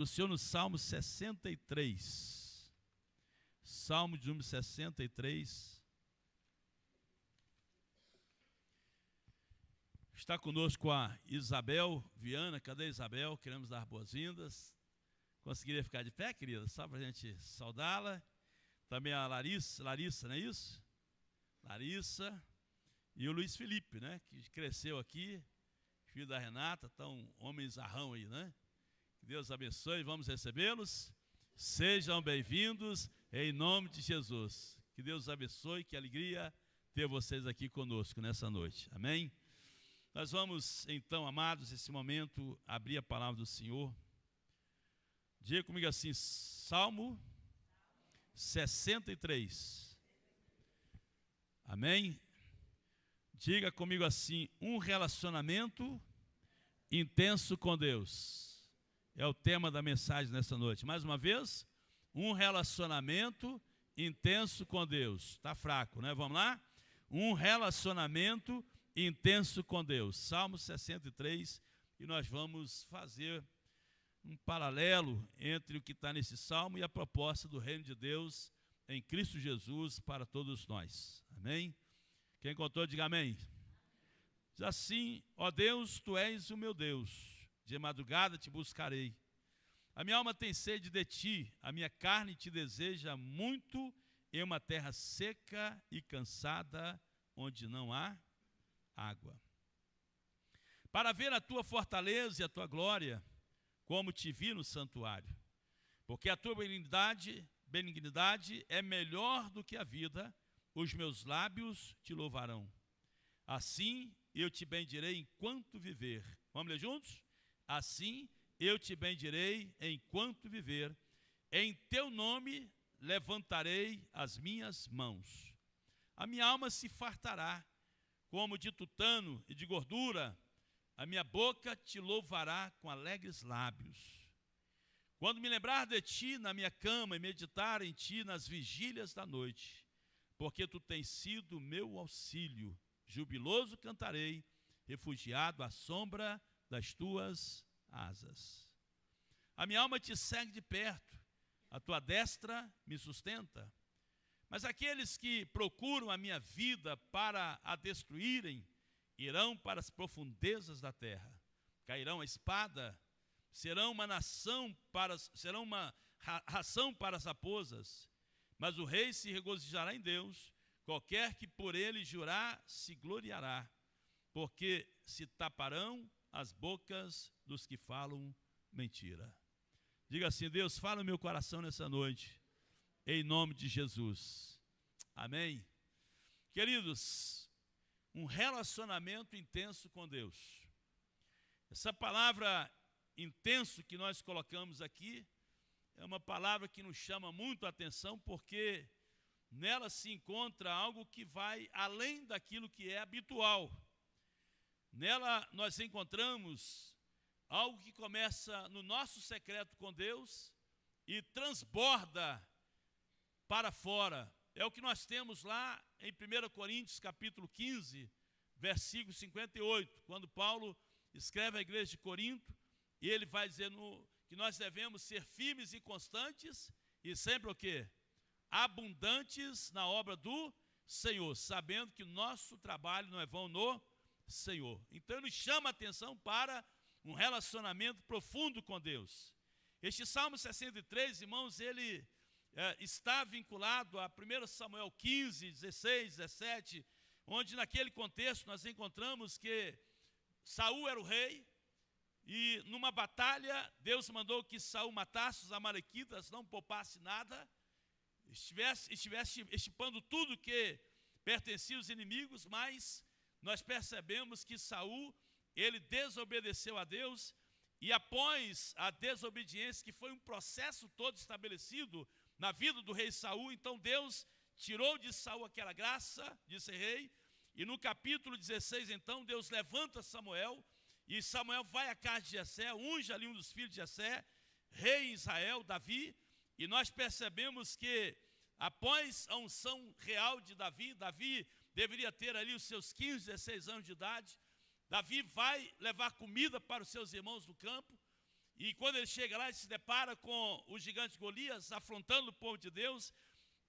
O Senhor no Salmo 63. Salmo de número 63. Está conosco a Isabel Viana. Cadê a Isabel? Queremos dar boas-vindas. Conseguiria ficar de pé, querida? Só para a gente saudá-la. Também a Larissa, não é isso? Larissa. E o Luiz Felipe, né? Que cresceu aqui, filho da Renata, tão homenzarrão aí, né? Que Deus abençoe, vamos recebê-los. Sejam bem-vindos em nome de Jesus. Que Deus abençoe, que alegria ter vocês aqui conosco nessa noite. Amém? Nós vamos, então, amados, nesse momento, abrir a palavra do Senhor. Diga comigo assim, Salmo 63. Amém? Diga comigo assim, um relacionamento intenso com Deus. É o tema da mensagem nessa noite. Mais uma vez, um relacionamento intenso com Deus. Está fraco, né? Vamos lá? Um relacionamento intenso com Deus. Salmo 63, e nós vamos fazer um paralelo entre o que está nesse salmo e a proposta do reino de Deus em Cristo Jesus para todos nós. Amém? Quem encontrou, diga amém. Diz assim, ó Deus, tu és o meu Deus. De madrugada te buscarei. A minha alma tem sede de ti, a minha carne te deseja muito em uma terra seca e cansada, onde não há água. Para ver a tua fortaleza e a tua glória, como te vi no santuário. Porque a tua benignidade é melhor do que a vida, os meus lábios te louvarão. Assim eu te bendirei enquanto viver. Vamos ler juntos? Assim eu te bendirei enquanto viver, em teu nome levantarei as minhas mãos. A minha alma se fartará, como de tutano e de gordura, a minha boca te louvará com alegres lábios. Quando me lembrar de ti na minha cama e meditar em ti nas vigílias da noite, porque tu tens sido meu auxílio, jubiloso cantarei, refugiado à sombra das tuas asas. A minha alma te segue de perto, a tua destra me sustenta. Mas aqueles que procuram a minha vida para a destruírem, irão para as profundezas da terra. Cairão a espada, serão uma ração para as raposas. Mas o rei se regozijará em Deus, qualquer que por ele jurar se gloriará, porque se taparão as bocas dos que falam mentira. Diga assim, Deus, fala no meu coração nessa noite, em nome de Jesus. Amém? Queridos, um relacionamento intenso com Deus. Essa palavra intenso que nós colocamos aqui é uma palavra que nos chama muito a atenção, porque nela se encontra algo que vai além daquilo que é habitual. Nela nós encontramos algo que começa no nosso secreto com Deus e transborda para fora. É o que nós temos lá em 1 Coríntios capítulo 15, versículo 58, quando Paulo escreve à igreja de Corinto, e ele vai dizer que nós devemos ser firmes e constantes, e sempre o quê? Abundantes na obra do Senhor, sabendo que o nosso trabalho não é vão no Senhor. Então ele nos chama a atenção para um relacionamento profundo com Deus. Este Salmo 63, irmãos, ele está vinculado a 1 Samuel 15, 16, 17, onde naquele contexto nós encontramos que Saul era o rei, e numa batalha Deus mandou que Saul matasse os amalequitas, não poupasse nada, estivesse extirpando tudo que pertencia aos inimigos, mas nós percebemos que Saul, ele desobedeceu a Deus, e após a desobediência, que foi um processo todo estabelecido na vida do rei Saul, então Deus tirou de Saul aquela graça de ser rei, e no capítulo 16, então, Deus levanta Samuel, e Samuel vai à casa de Jessé, unge ali um dos filhos de Jessé, rei em Israel, Davi, e nós percebemos que após a unção real de Davi, Davi deveria ter ali os seus 15, 16 anos de idade, Davi vai levar comida para os seus irmãos do campo, E quando ele chega lá, ele se depara com o gigante Golias, afrontando o povo de Deus.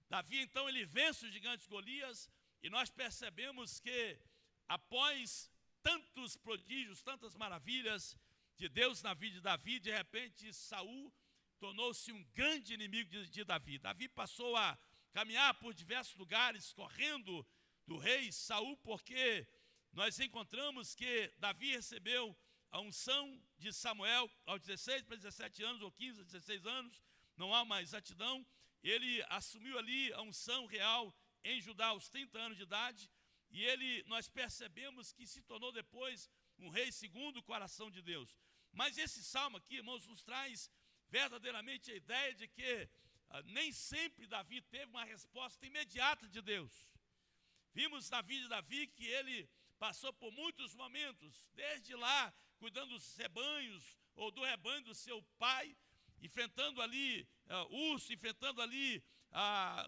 Davi, então, ele vence o gigante Golias, e nós percebemos que, após tantos prodígios, tantas maravilhas de Deus na vida de Davi, de repente, Saul tornou-se um grande inimigo de Davi. Davi passou a caminhar por diversos lugares, correndo do rei Saul, porque nós encontramos que Davi recebeu a unção de Samuel aos 16 para 17 anos, ou 15 a 16 anos, não há uma exatidão. Ele assumiu ali a unção real em Judá aos 30 anos de idade, e nós percebemos que se tornou depois um rei segundo o coração de Deus. Mas esse salmo aqui, irmãos, nos traz verdadeiramente a ideia de que nem sempre Davi teve uma resposta imediata de Deus. Vimos na vida de Davi que ele passou por muitos momentos, desde lá, cuidando dos rebanhos, ou do rebanho do seu pai, enfrentando ali urso, enfrentando ali,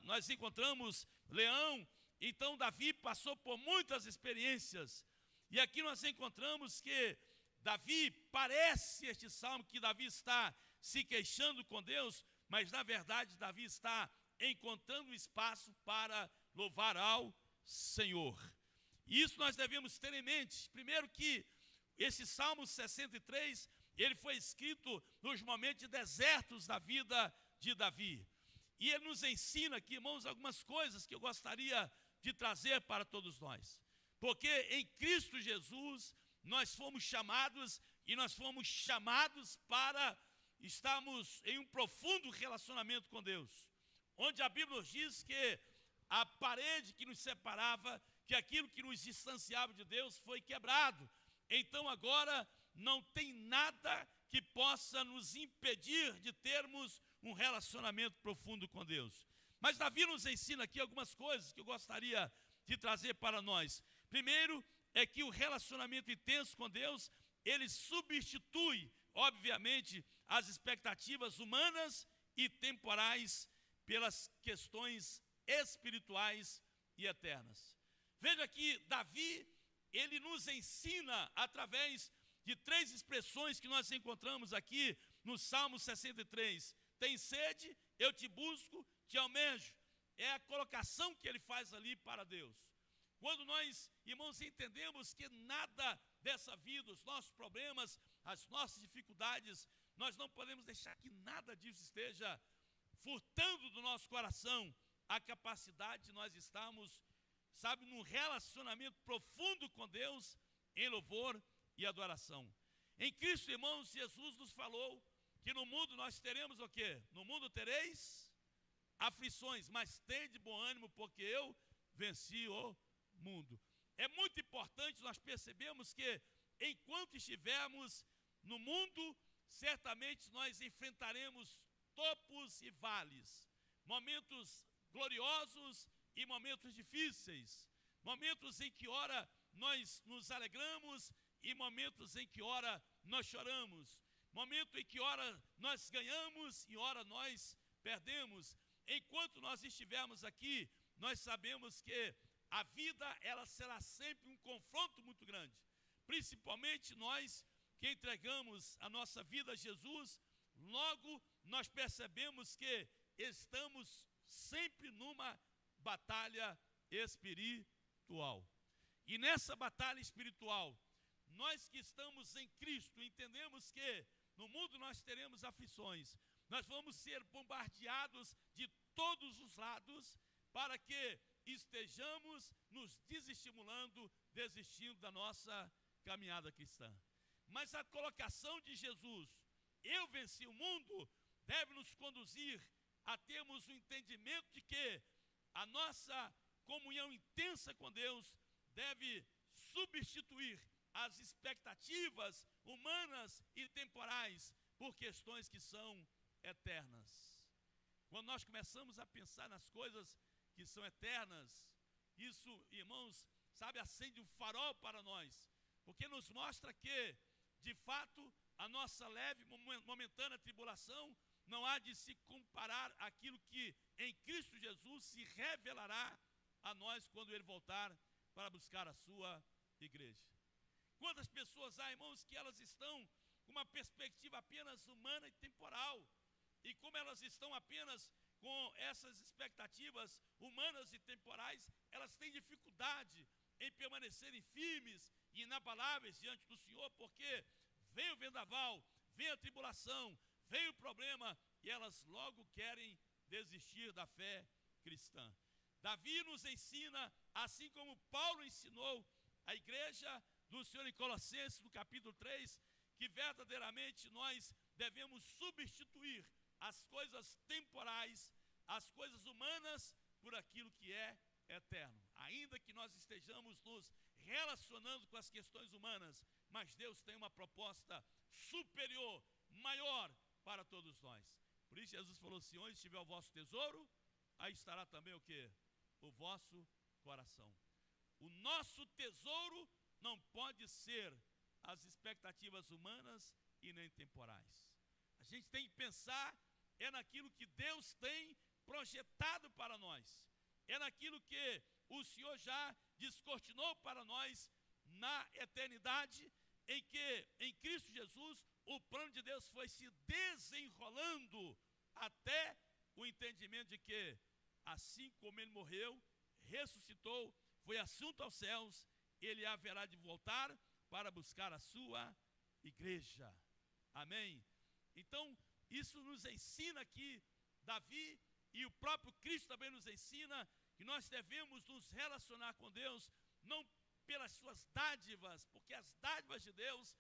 nós encontramos leão. Então Davi passou por muitas experiências, e aqui nós encontramos que Davi, parece este salmo que Davi está se queixando com Deus, mas na verdade Davi está encontrando espaço para louvar ao Senhor. E isso nós devemos ter em mente. Primeiro que esse Salmo 63, ele foi escrito nos momentos de desertos da vida de Davi. E ele nos ensina aqui, irmãos, algumas coisas que eu gostaria de trazer para todos nós. Porque em Cristo Jesus nós fomos chamados, e nós fomos chamados para estarmos em um profundo relacionamento com Deus, onde a Bíblia nos diz que a parede que nos separava, que aquilo que nos distanciava de Deus foi quebrado. Então agora não tem nada que possa nos impedir de termos um relacionamento profundo com Deus. Mas Davi nos ensina aqui algumas coisas que eu gostaria de trazer para nós. Primeiro é que o relacionamento intenso com Deus, ele substitui, obviamente, as expectativas humanas e temporais pelas questões espirituais e eternas. Veja que Davi, ele nos ensina através de três expressões que nós encontramos aqui no Salmo 63. Tem sede, eu te busco, te almejo. É a colocação que ele faz ali para Deus. Quando nós, irmãos, entendemos que nada dessa vida, os nossos problemas, as nossas dificuldades, nós não podemos deixar que nada disso esteja furtando do nosso coração a capacidade de nós estarmos, sabe, num relacionamento profundo com Deus, em louvor e adoração. Em Cristo, irmãos, Jesus nos falou que no mundo nós teremos o quê? No mundo tereis aflições, mas tende bom ânimo, porque eu venci o mundo. É muito importante nós percebermos que enquanto estivermos no mundo, certamente nós enfrentaremos topos e vales, momentos gloriosos e momentos difíceis, momentos em que ora nós nos alegramos e momentos em que ora nós choramos, momento em que ora nós ganhamos e ora nós perdemos. Enquanto nós estivermos aqui, nós sabemos que a vida, ela será sempre um confronto muito grande, principalmente nós que entregamos a nossa vida a Jesus. Logo nós percebemos que estamos sempre numa batalha espiritual, e nessa batalha espiritual, nós que estamos em Cristo, entendemos que no mundo nós teremos aflições, nós vamos ser bombardeados de todos os lados, para que estejamos nos desestimulando, desistindo da nossa caminhada cristã. Mas a colocação de Jesus, eu venci o mundo, deve nos conduzir a termos o entendimento de que a nossa comunhão intensa com Deus deve substituir as expectativas humanas e temporais por questões que são eternas. Quando nós começamos a pensar nas coisas que são eternas, isso, irmãos, sabe, acende um farol para nós, porque nos mostra que, de fato, a nossa leve, momentânea tribulação não há de se comparar àquilo que em Cristo Jesus se revelará a nós quando Ele voltar para buscar a sua igreja. Quantas pessoas há, irmãos, que elas estão com uma perspectiva apenas humana e temporal. E como elas estão apenas com essas expectativas humanas e temporais, elas têm dificuldade em permanecerem firmes e inabaláveis diante do Senhor, porque vem o vendaval, vem a tribulação, vem o problema, e elas logo querem desistir da fé cristã. Davi nos ensina, assim como Paulo ensinou a igreja do Senhor em Colossenses, no capítulo 3, que verdadeiramente nós devemos substituir as coisas temporais, as coisas humanas, por aquilo que é eterno. Ainda que nós estejamos nos relacionando com as questões humanas, mas Deus tem uma proposta superior, maior para todos nós. Por isso Jesus falou assim: onde estiver o vosso tesouro, aí estará também o quê? O vosso coração. O nosso tesouro não pode ser as expectativas humanas e nem temporais. A gente tem que pensar naquilo que Deus tem projetado para nós, naquilo que o Senhor já descortinou para nós na eternidade, em que em Cristo Jesus o plano de Deus foi se desenrolando até o entendimento de que, assim como ele morreu, ressuscitou, foi assunto aos céus, ele haverá de voltar para buscar a sua igreja. Amém? Então, isso nos ensina aqui, Davi, e o próprio Cristo também nos ensina que nós devemos nos relacionar com Deus, não pelas suas dádivas, porque as dádivas de Deus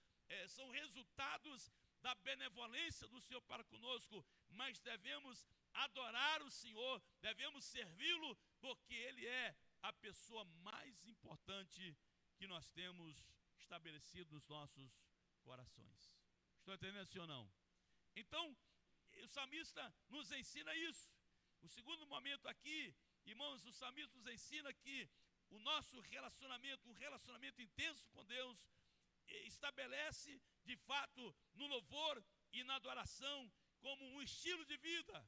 são resultados da benevolência do Senhor para conosco, mas devemos adorar o Senhor, devemos servi-lo, porque Ele é a pessoa mais importante que nós temos estabelecido nos nossos corações. Estou entendendo assim ou não? Então, o salmista nos ensina isso. O segundo momento aqui, irmãos, o salmista nos ensina que o nosso relacionamento, um relacionamento intenso com Deus, estabelece de fato no louvor e na adoração como um estilo de vida,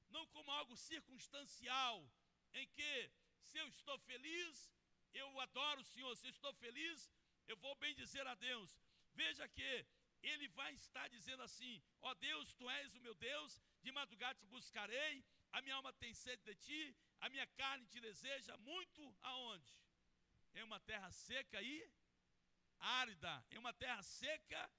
não como algo circunstancial, em que se eu estou feliz, eu adoro o Senhor, se eu estou feliz, eu vou bendizer a Deus. Veja que ele vai estar dizendo assim: ó Deus, tu és o meu Deus, de madrugada te buscarei, a minha alma tem sede de ti, a minha carne te deseja muito. Aonde? Em uma terra seca e árida, em uma terra seca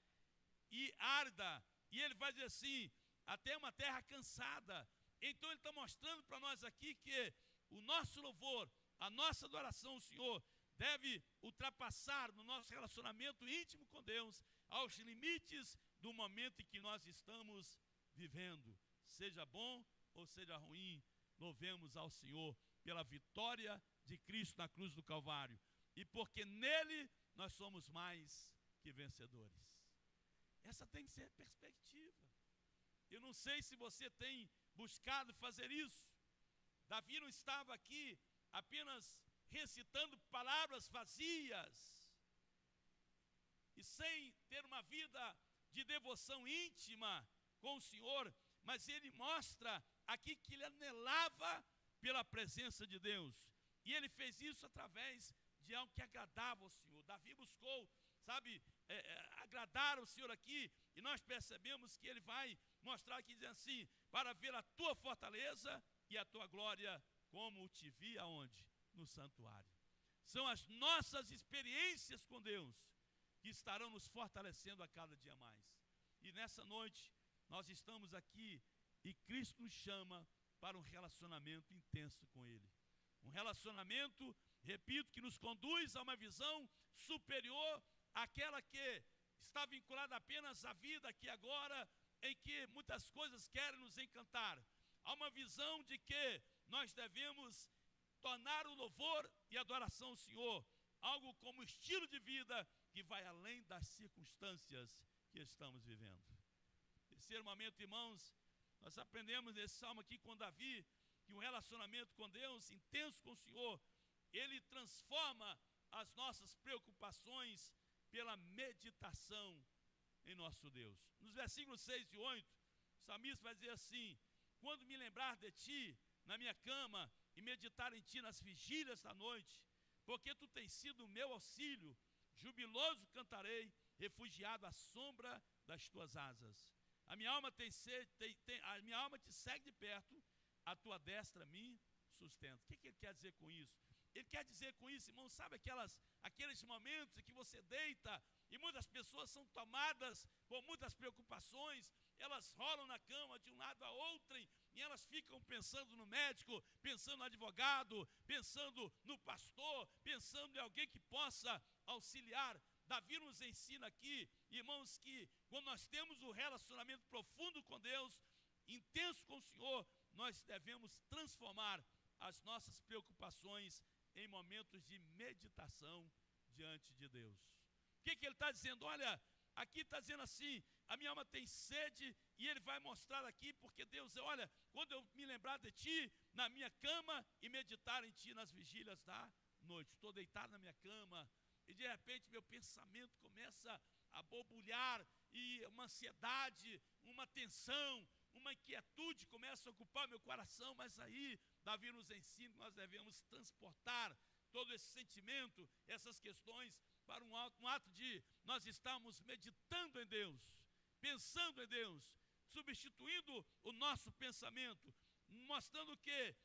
e árida. E ele vai dizer assim, até uma terra cansada. Então ele está mostrando para nós aqui que o nosso louvor, a nossa adoração ao Senhor, deve ultrapassar no nosso relacionamento íntimo com Deus, aos limites do momento em que nós estamos vivendo. Seja bom ou seja ruim, louvemos ao Senhor pela vitória de Cristo na cruz do Calvário, e porque nele nós somos mais que vencedores. Essa tem que ser a perspectiva. Eu não sei se você tem buscado fazer isso. Davi não estava aqui apenas recitando palavras vazias e sem ter uma vida de devoção íntima com o Senhor, mas ele mostra aqui que ele anelava pela presença de Deus, e ele fez isso através de algo que agradava ao Senhor. Davi buscou, agradar ao Senhor aqui, e nós percebemos que ele vai mostrar aqui, dizendo assim: para ver a tua fortaleza e a tua glória, como te vi aonde? No santuário. São as nossas experiências com Deus que estarão nos fortalecendo a cada dia mais. E nessa noite nós estamos aqui e Cristo nos chama para um relacionamento intenso com Ele. Um relacionamento, repito, que nos conduz a uma visão superior àquela que está vinculada apenas à vida aqui agora, em que muitas coisas querem nos encantar. Há uma visão de que nós devemos tornar o louvor e a adoração ao Senhor algo como estilo de vida que vai além das circunstâncias que estamos vivendo. Terceiro momento, irmãos, nós aprendemos nesse salmo aqui com Davi, que um relacionamento com Deus, intenso com o Senhor, ele transforma as nossas preocupações pela meditação em nosso Deus. Nos versículos 6 e 8, o salmista vai dizer assim: quando me lembrar de ti na minha cama e meditar em ti nas vigílias da noite, porque tu tens sido o meu auxílio, jubiloso cantarei, refugiado à sombra das tuas asas. A minha alma tem sede, a minha alma te segue de perto, a tua destra me sustenta. O que ele quer dizer com isso? Ele quer dizer com isso, irmão, sabe aqueles momentos em que você deita e muitas pessoas são tomadas por muitas preocupações, elas rolam na cama de um lado a outro e elas ficam pensando no médico, pensando no advogado, pensando no pastor, pensando em alguém que possa auxiliar. Davi nos ensina aqui, irmãos, que quando nós temos um relacionamento profundo com Deus, intenso com o Senhor, nós devemos transformar as nossas preocupações em momentos de meditação diante de Deus. O que ele está dizendo? Olha, aqui está dizendo assim, a minha alma tem sede, e ele vai mostrar aqui, porque Deus, olha, quando eu me lembrar de ti, na minha cama, e meditar em ti nas vigílias da noite. Estou deitado na minha cama, e de repente meu pensamento começa a borbulhar, e uma ansiedade, uma tensão, uma inquietude começa a ocupar meu coração, mas aí Davi nos ensina que nós devemos transportar todo esse sentimento, essas questões, para um ato de nós estarmos meditando em Deus, pensando em Deus, substituindo o nosso pensamento, mostrando que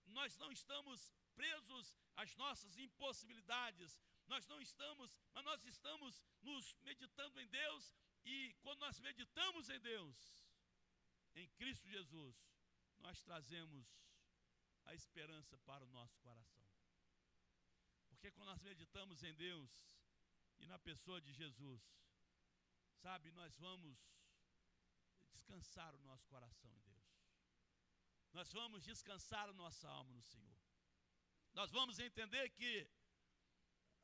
nós não estamos presos às nossas impossibilidades, mas nós estamos nos meditando em Deus, e quando nós meditamos em Deus, em Cristo Jesus, nós trazemos a esperança para o nosso coração. Porque quando nós meditamos em Deus e na pessoa de Jesus, sabe, nós vamos descansar o nosso coração em Deus. Nós vamos descansar a nossa alma no Senhor. Nós vamos entender que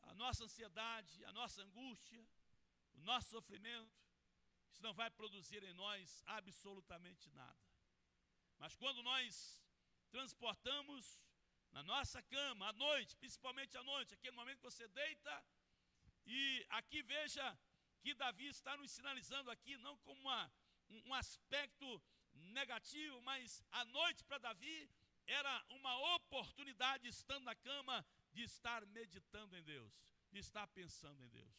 a nossa ansiedade, a nossa angústia, o nosso sofrimento, isso não vai produzir em nós absolutamente nada. Mas quando nós transportamos na nossa cama, à noite, principalmente à noite, aquele momento que você deita, e aqui veja que Davi está nos sinalizando aqui, não como um aspecto negativo, mas a noite para Davi era uma oportunidade, estando na cama, de estar meditando em Deus, de estar pensando em Deus.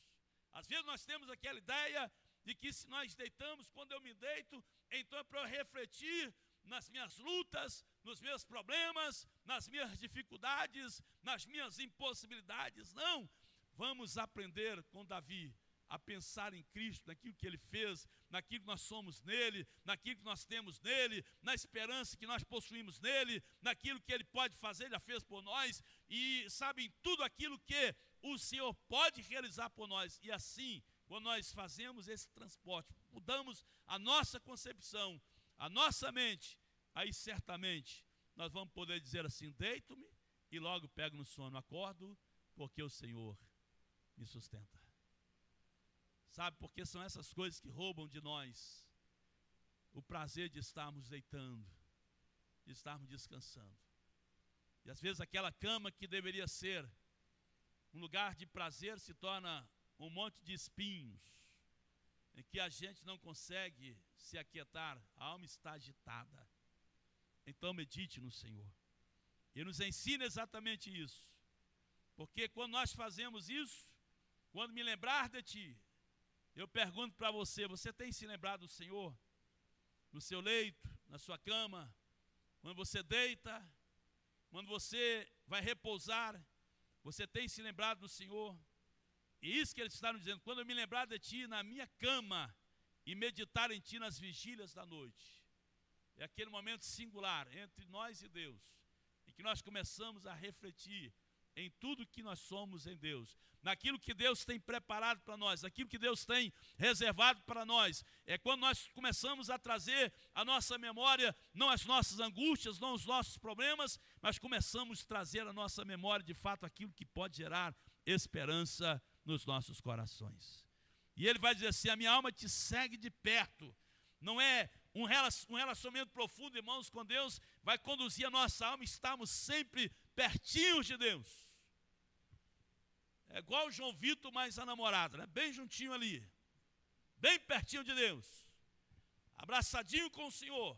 Às vezes nós temos aquela ideia de que se nós deitamos, quando eu me deito, então é para eu refletir nas minhas lutas, nos meus problemas, nas minhas dificuldades, nas minhas impossibilidades. Não, vamos aprender com Davi a pensar em Cristo, naquilo que Ele fez, naquilo que nós somos nele, naquilo que nós temos nele, na esperança que nós possuímos nele, naquilo que Ele pode fazer, já fez por nós, e sabe, em tudo aquilo que o Senhor pode realizar por nós. E assim, quando nós fazemos esse transporte, mudamos a nossa concepção, a nossa mente, aí certamente nós vamos poder dizer assim: deito-me e logo pego no sono, acordo, porque o Senhor me sustenta. Sabe, porque são essas coisas que roubam de nós o prazer de estarmos deitando, de estarmos descansando. E às vezes aquela cama que deveria ser um lugar de prazer se torna um monte de espinhos, em que a gente não consegue se aquietar, a alma está agitada. Então medite no Senhor. Ele nos ensina exatamente isso. Porque quando nós fazemos isso, quando me lembrar de ti, eu pergunto para você, você tem se lembrado do Senhor? No seu leito, na sua cama, quando você deita, quando você vai repousar, você tem se lembrado do Senhor? E isso que Ele está nos dizendo: quando eu me lembrar de ti na minha cama e meditar em ti nas vigílias da noite. É aquele momento singular entre nós e Deus, em que nós começamos a refletir em tudo que nós somos em Deus, naquilo que Deus tem preparado para nós, naquilo que Deus tem reservado para nós. É quando nós começamos a trazer à nossa memória, não as nossas angústias, não os nossos problemas, mas começamos a trazer à nossa memória, de fato, aquilo que pode gerar esperança nos nossos corações. E ele vai dizer assim: a minha alma te segue de perto. Não é um relacionamento profundo, irmãos, com Deus, vai conduzir a nossa alma, estamos sempre pertinhos de Deus. É igual o João Vitor mais a namorada, né? Bem juntinho ali, bem pertinho de Deus, abraçadinho com o Senhor.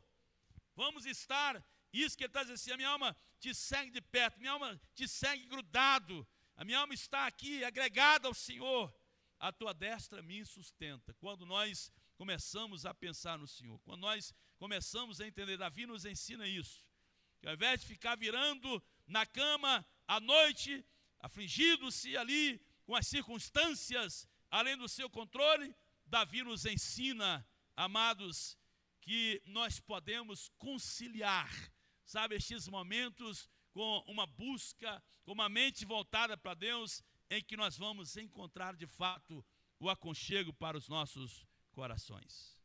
Vamos estar, isso que ele está dizendo assim: a minha alma te segue de perto, minha alma te segue grudado, a minha alma está aqui agregada ao Senhor, a tua destra me sustenta. Quando nós começamos a pensar no Senhor. Quando nós começamos a entender, Davi nos ensina isso, que ao invés de ficar virando na cama à noite, afligindo-se ali com as circunstâncias além do seu controle, Davi nos ensina, amados, que nós podemos conciliar, sabe, estes momentos com uma busca, com uma mente voltada para Deus, em que nós vamos encontrar de fato o aconchego para os nossos corações.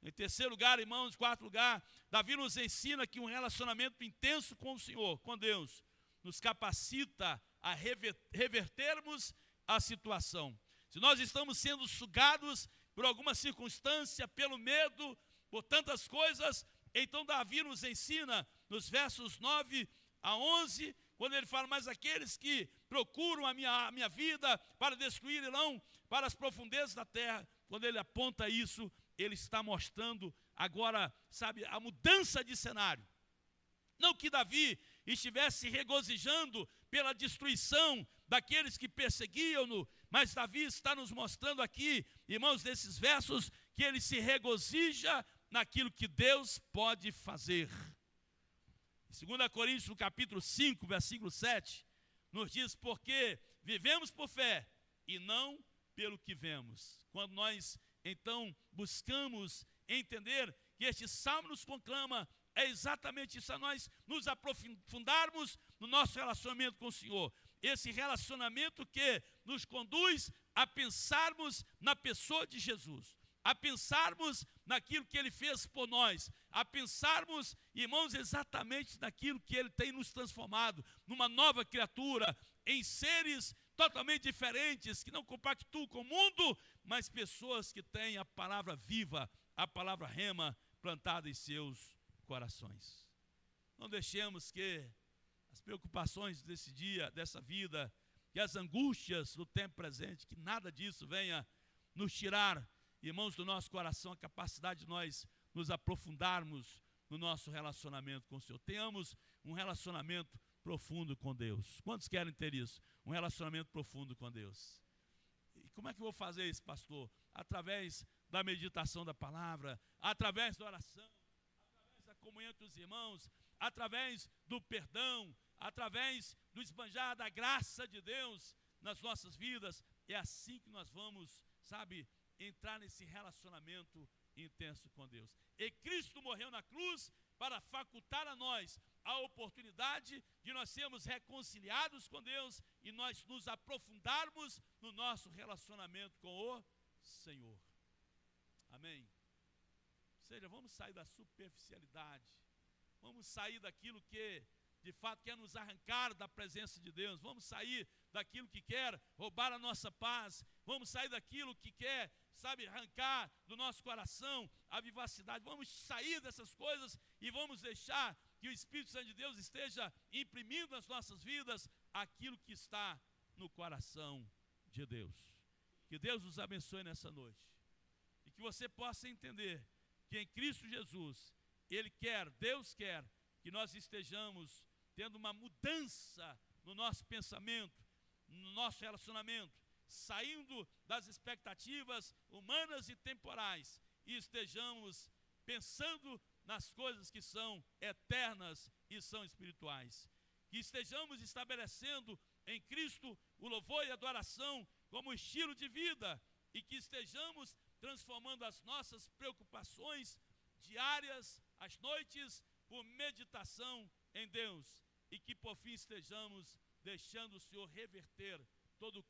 Em terceiro lugar, irmãos, quarto lugar, Davi nos ensina que um relacionamento intenso com o Senhor, com Deus, nos capacita a revertermos a situação. Se nós estamos sendo sugados por alguma circunstância, pelo medo, por tantas coisas, então Davi nos ensina, nos versos 9 a 11, quando ele fala, mas aqueles que procuram a minha vida para destruir irão para as profundezas da terra. Quando ele aponta isso, ele está mostrando agora, sabe, a mudança de cenário. Não que Davi estivesse regozijando pela destruição daqueles que perseguiam-no, mas Davi está nos mostrando aqui, irmãos, nesses versos, que ele se regozija naquilo que Deus pode fazer. Em 2 Coríntios, no capítulo 5, versículo 7, nos diz, porque vivemos por fé e não pelo que vemos. Quando nós, então, buscamos entender que este salmo nos conclama, é exatamente isso, a nós nos aprofundarmos no nosso relacionamento com o Senhor. Esse relacionamento que nos conduz a pensarmos na pessoa de Jesus, a pensarmos naquilo que Ele fez por nós, a pensarmos, irmãos, exatamente naquilo que Ele tem nos transformado, numa nova criatura, em seres totalmente diferentes, que não compactuam com o mundo, mas pessoas que têm a palavra viva, a palavra rema, plantada em seus corações. Não deixemos que as preocupações desse dia, dessa vida, que as angústias do tempo presente, que nada disso venha nos tirar, irmãos, do nosso coração, a capacidade de nós nos aprofundarmos no nosso relacionamento com o Senhor. Tenhamos um relacionamento profundo com Deus. Quantos querem ter isso? Um relacionamento profundo com Deus. E como é que eu vou fazer isso, pastor? Através da meditação da palavra, através da oração, através da comunhão entre os irmãos, através do perdão, através do esbanjar da graça de Deus nas nossas vidas. É assim que nós vamos, sabe, entrar nesse relacionamento intenso com Deus. E Cristo morreu na cruz para facultar a nós a oportunidade de nós sermos reconciliados com Deus e nós nos aprofundarmos no nosso relacionamento com o Senhor. Amém? Ou seja, vamos sair da superficialidade, vamos sair daquilo que de fato quer nos arrancar da presença de Deus, vamos sair daquilo que quer roubar a nossa paz, vamos sair daquilo que quer, sabe, arrancar do nosso coração a vivacidade, vamos sair dessas coisas e vamos deixar que o Espírito Santo de Deus esteja imprimindo nas nossas vidas aquilo que está no coração de Deus. Que Deus nos abençoe nessa noite e que você possa entender que em Cristo Jesus, Ele quer, Deus quer que nós estejamos tendo uma mudança no nosso pensamento, no nosso relacionamento, saindo das expectativas humanas e temporais e estejamos pensando nas coisas que são eternas e são espirituais. Que estejamos estabelecendo em Cristo o louvor e a adoração como estilo de vida e que estejamos transformando as nossas preocupações diárias, às noites, por meditação em Deus e que por fim estejamos deixando o Senhor reverter todo o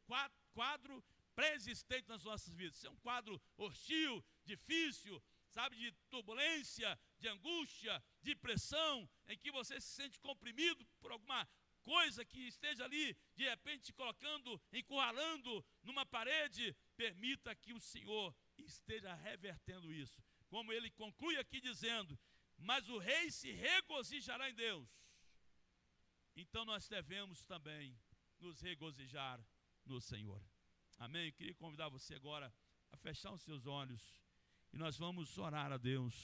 quadro pré-existente nas nossas vidas. Se é um quadro hostil, difícil, sabe, de turbulência, de angústia, de pressão, em que você se sente comprimido por alguma coisa que esteja ali, de repente te colocando, encurralando numa parede, permita que o Senhor esteja revertendo isso. Como ele conclui aqui dizendo, mas o rei se regozijará em Deus. Então nós devemos também nos regozijar no Senhor. Amém? Eu queria convidar você agora a fechar os seus olhos e nós vamos orar a Deus.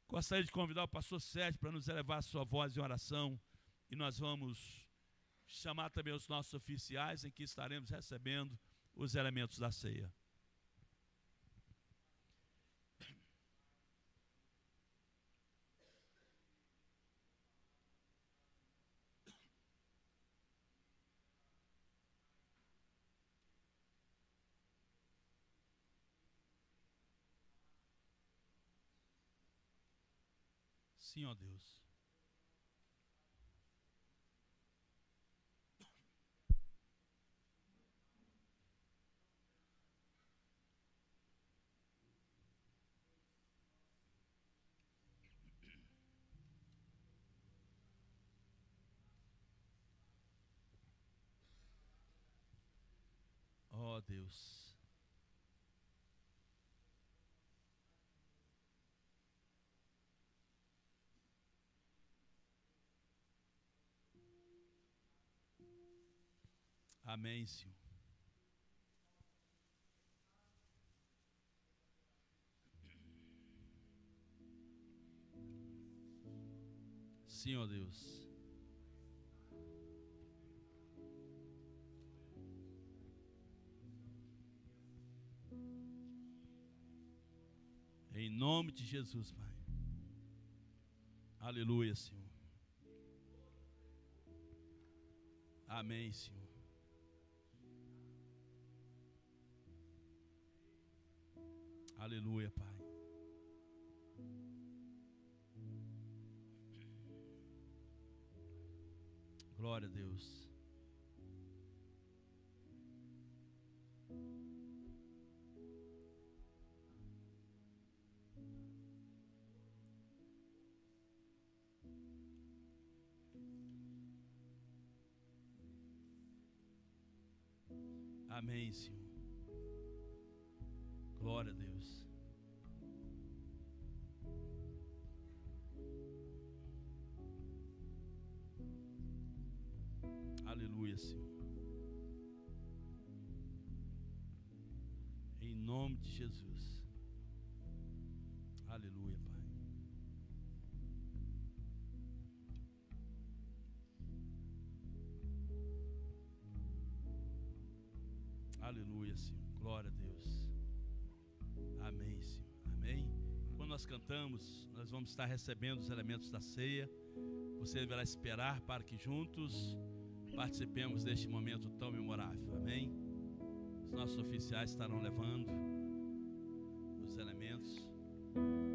Gostaria de convidar o pastor Sérgio para nos elevar a sua voz em oração e nós vamos chamar também os nossos oficiais em que estaremos recebendo os elementos da ceia. Sim, ó Deus. Ó Deus. Amém, Senhor. Sim, ó Deus. Em nome de Jesus, Pai. Aleluia, Senhor. Amém, Senhor. Aleluia, Pai. Glória a Deus. Amém, Senhor. Glória a Deus. Aleluia, Senhor. Em nome de Jesus. Aleluia, Pai. Aleluia, Senhor. Glória a Deus. Amém, Senhor. Amém. Quando nós cantamos, nós vamos estar recebendo os elementos da ceia. Você deverá esperar para que juntos participemos deste momento tão memorável. Amém. Os nossos oficiais estarão levando os elementos. Por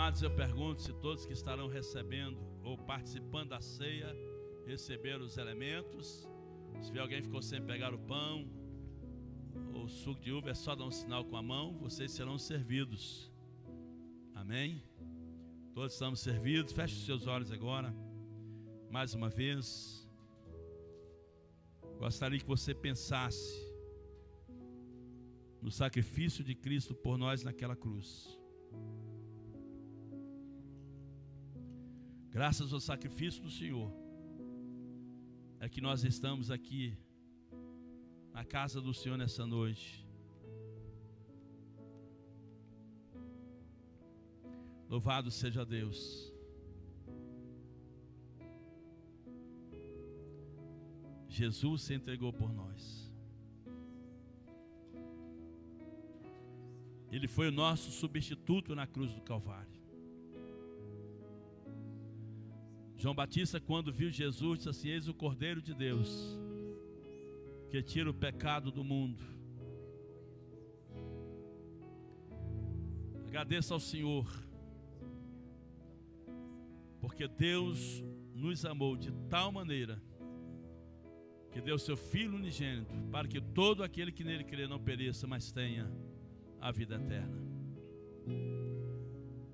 Amados, eu pergunto se todos que estarão recebendo ou participando da ceia receberam os elementos. Se vier alguém que ficou sem pegar o pão ou o suco de uva, é só dar um sinal com a mão, vocês serão servidos. Amém? Todos estamos servidos. Feche os seus olhos agora. Mais uma vez, gostaria que você pensasse no sacrifício de Cristo por nós naquela cruz. Graças ao sacrifício do Senhor é que nós estamos aqui na casa do Senhor nessa noite. Louvado seja Deus. Jesus se entregou por nós. Ele foi o nosso substituto na cruz do Calvário. João Batista, quando viu Jesus, disse assim: eis o Cordeiro de Deus, que tira o pecado do mundo. Agradeça ao Senhor, porque Deus nos amou de tal maneira, que deu seu Filho unigênito, para que todo aquele que nele crê não pereça, mas tenha a vida eterna.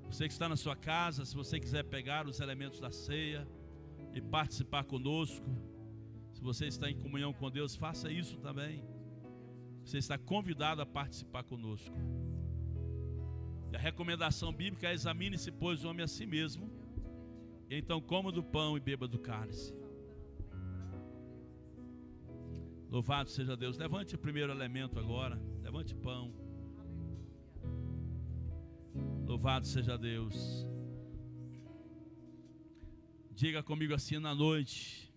Você que está na sua casa, se você quiser pegar os elementos da ceia e participar conosco, se você está em comunhão com Deus, faça isso também. Você está convidado a participar conosco. E a recomendação bíblica é: examine-se, pois, o homem a si mesmo, e então coma do pão e beba do cálice. Louvado seja Deus. Levante o primeiro elemento agora. Levante o pão. Louvado seja Deus. Diga comigo assim: na noite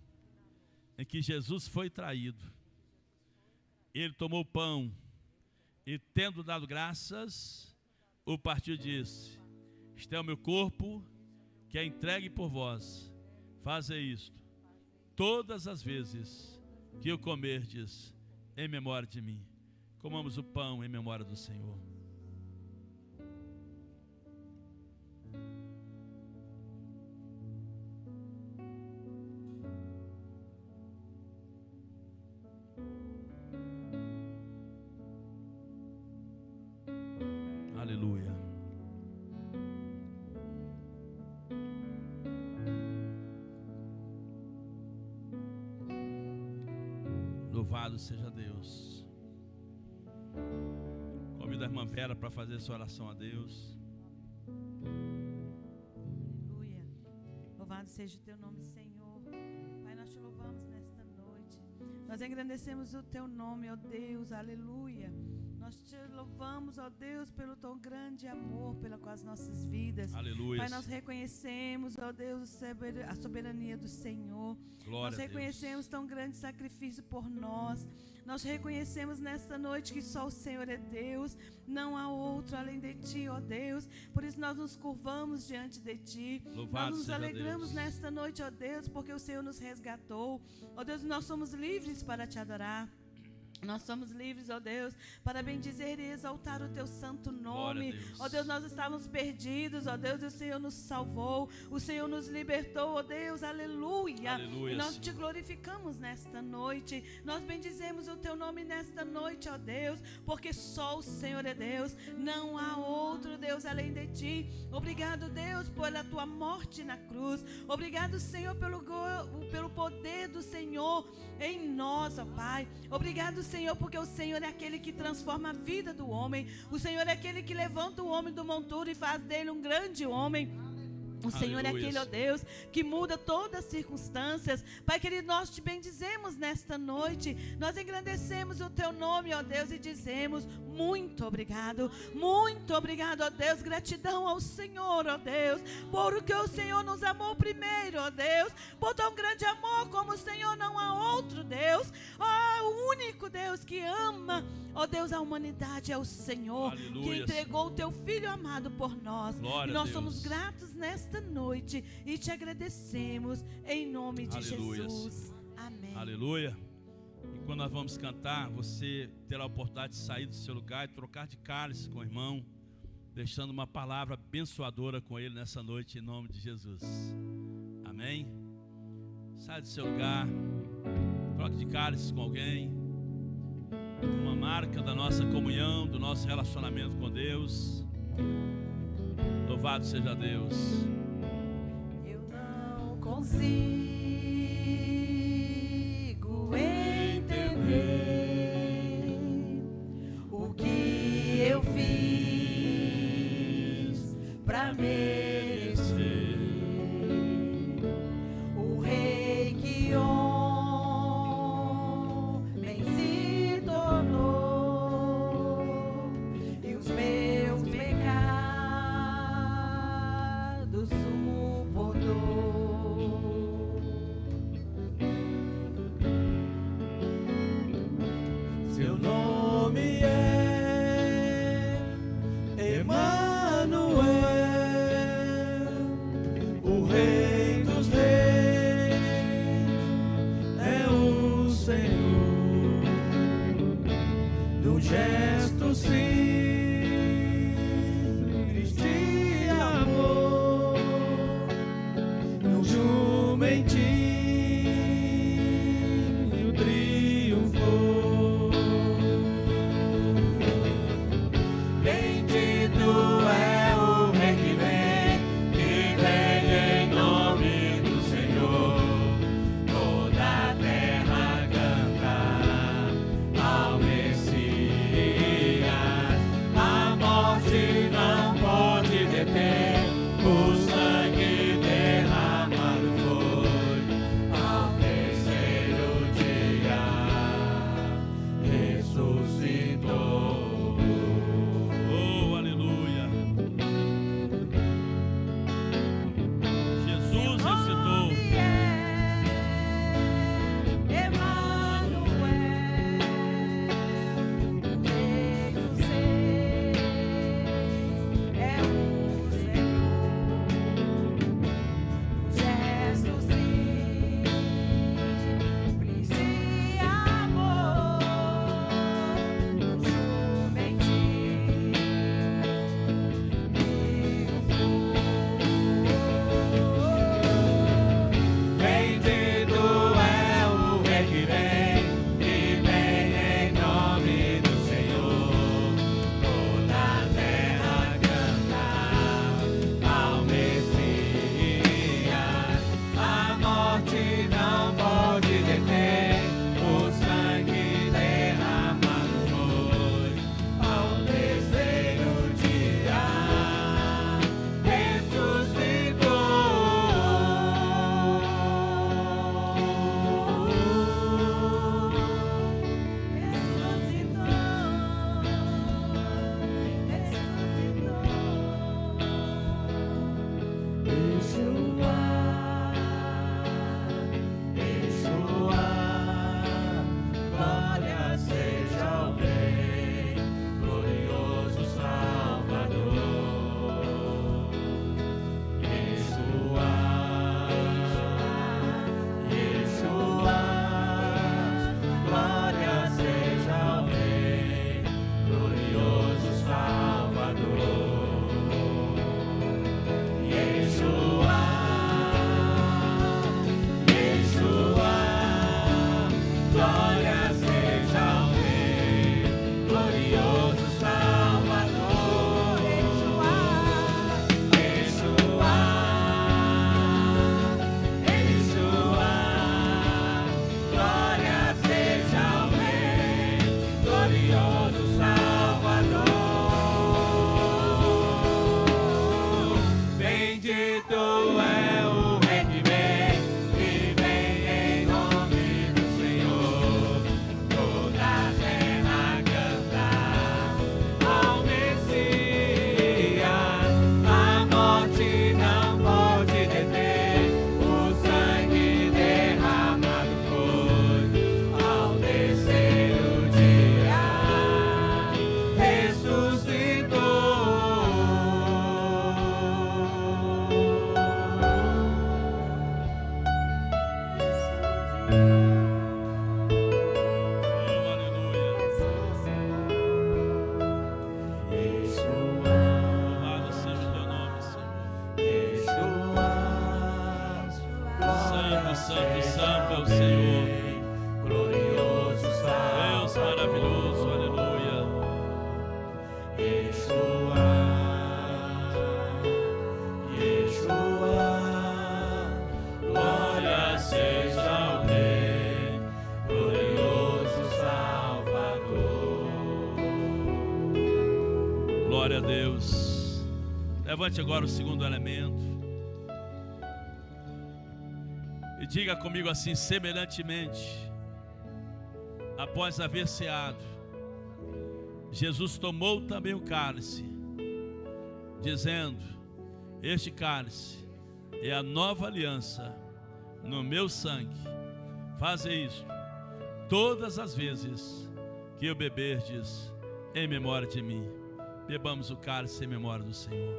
em que Jesus foi traído, ele tomou o pão e, tendo dado graças, o partiu e disse: este é o meu corpo, que é entregue por vós. Fazei isto todas as vezes que o comerdes em memória de mim. Comamos o pão em memória do Senhor. Aleluia. Louvado seja Deus. Convido a irmã Vera para fazer sua oração a Deus. Aleluia. Louvado seja o teu nome, Senhor. Pai, nós te louvamos nesta noite. Nós engrandecemos o teu nome, ó Deus. Aleluia. Nós te louvamos, ó Deus, pelo teu grande amor pelas nossas vidas. Aleluia. Pai, nós reconhecemos, ó Deus, a soberania do Senhor. Glória nós reconhecemos tão grande sacrifício por nós. Nós reconhecemos nesta noite que só o Senhor é Deus, não há outro além de Ti, ó Deus. Por isso nós nos curvamos diante de Ti. Louvado nós nos seja alegramos Deus. Nesta noite, ó Deus, porque o Senhor nos resgatou. Ó Deus, nós somos livres para Te adorar. Nós somos livres, ó Deus, para bendizer e exaltar o Teu santo nome. Ó Deus, nós estávamos perdidos, ó Deus, e o Senhor nos salvou, o Senhor nos libertou, ó Deus, aleluia. Aleluia, e nós Senhor. Te glorificamos nesta noite, nós bendizemos o Teu nome nesta noite, ó Deus, porque só o Senhor é Deus, não há outro Deus além de Ti. Obrigado, Deus, pela Tua morte na cruz. Obrigado, Senhor, pelo poder do Senhor em nós, ó Pai. Obrigado, Senhor, porque o Senhor é aquele que transforma a vida do homem. O Senhor é aquele que levanta o homem do monturo e faz dele um grande homem. O Senhor é aquele, ó Deus, que muda todas as circunstâncias. Pai querido, nós Te bendizemos nesta noite. Nós engrandecemos o Teu nome, ó Deus, e dizemos muito obrigado, ó Deus. Gratidão ao Senhor, ó Deus, porque o Senhor nos amou primeiro, ó Deus. Por tão grande amor como o Senhor não há outro Deus. Ó, o único Deus que ama, ó Deus, a humanidade é o Senhor. Aleluia, que entregou o Teu Filho amado por nós. Glória e nós somos gratos nesta noite e Te agradecemos em nome de Jesus. Amém. Aleluia. E quando nós vamos cantar, você terá a oportunidade de sair do seu lugar e trocar de cálice com o irmão. deixando uma palavra abençoadora com ele nessa noite, em nome de Jesus. Amém? Sai do seu lugar, troque de cálices com alguém, uma marca da nossa comunhão, do nosso relacionamento com Deus. Louvado seja Deus. Eu não consigo entender o que eu fiz pra merecer o rei que homem se tornou e os meus pecados suportou. Seu nome é Emanuel, o Rei dos Reis é o Senhor. No gesto simples de amor, no jumentinho triunfou. Bendito é o Rei que vem em nome do Senhor. Toda a terra canta ao Messias. A morte não pode Glória a Deus. Levante agora o segundo elemento e diga comigo assim: semelhantemente, após haver ceado, Jesus tomou também o cálice, dizendo: este cálice é a nova aliança no meu sangue. Faze isto todas as vezes que o beberdes em memória de mim. Bebamos o cálice em memória do Senhor.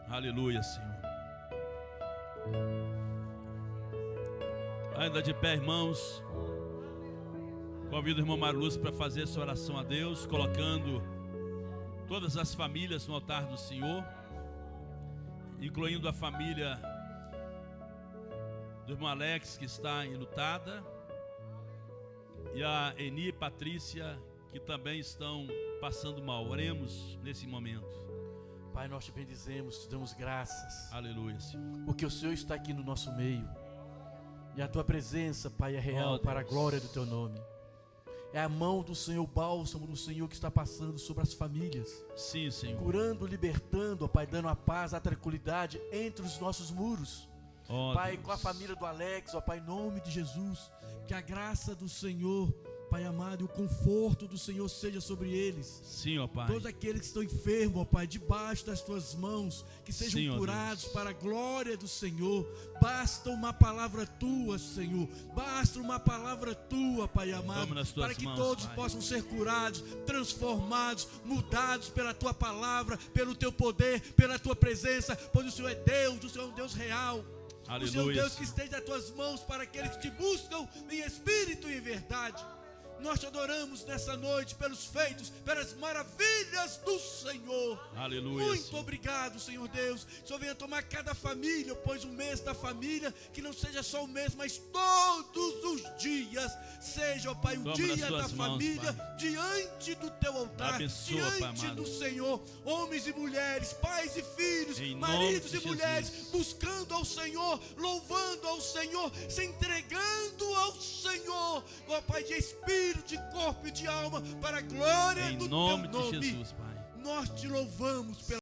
Aleluia, Senhor. Ainda de pé, irmãos, convido o irmão Marluz para fazer essa oração a Deus, colocando todas as famílias no altar do Senhor, incluindo a família do irmão Alex, que está enlutada, e a Eni e Patrícia, que também estão passando mal. Oremos nesse momento. Pai, nós te bendizemos, te damos graças. Aleluia, Senhor. Porque o Senhor está aqui no nosso meio. E a tua presença, Pai, é real para a glória do teu nome. É a mão do Senhor, o bálsamo do Senhor que está passando sobre as famílias. Sim, Senhor. Curando, libertando, ó Pai, dando a paz, a tranquilidade entre os nossos muros. Pai, Deus, com a família do Alex, ó Pai, em nome de Jesus, que a graça do Senhor, Pai amado, e o conforto do Senhor seja sobre eles. Sim, ó Pai. Todos aqueles que estão enfermos, ó Pai, debaixo das tuas mãos, que sejam Sim, curados Deus, para a glória do Senhor. Basta uma palavra tua, Senhor. Basta uma palavra tua, Pai amado, para que mãos, todos Pai, possam ser curados, transformados, mudados pela tua palavra, pelo teu poder, pela tua presença, pois o Senhor é Deus, o Senhor é um Deus real. Aleluia, o Senhor Deus que Senhor, esteja nas tuas mãos para aqueles que te buscam em espírito e em verdade. Nós te adoramos nessa noite pelos feitos, pelas maravilhas do Senhor. aleluia, Muito Senhor. obrigado, Senhor Deus. O Senhor venha tomar cada família, pois o mês da família, que não seja só o mês, mas todos os dias, seja, ó Pai, o Toma dia nas da tuas mãos, família, Pai, diante do teu altar, abençoa, Pai diante amado, do Senhor, homens e mulheres, pais e filhos, em nome maridos de e mulheres, Jesus, buscando ao Senhor, louvando ao Senhor, se entregando ao Senhor, ó Pai, de espírito, de corpo e de alma, para a glória em do nome teu nome. de Jesus, Pai. Nós te louvamos pela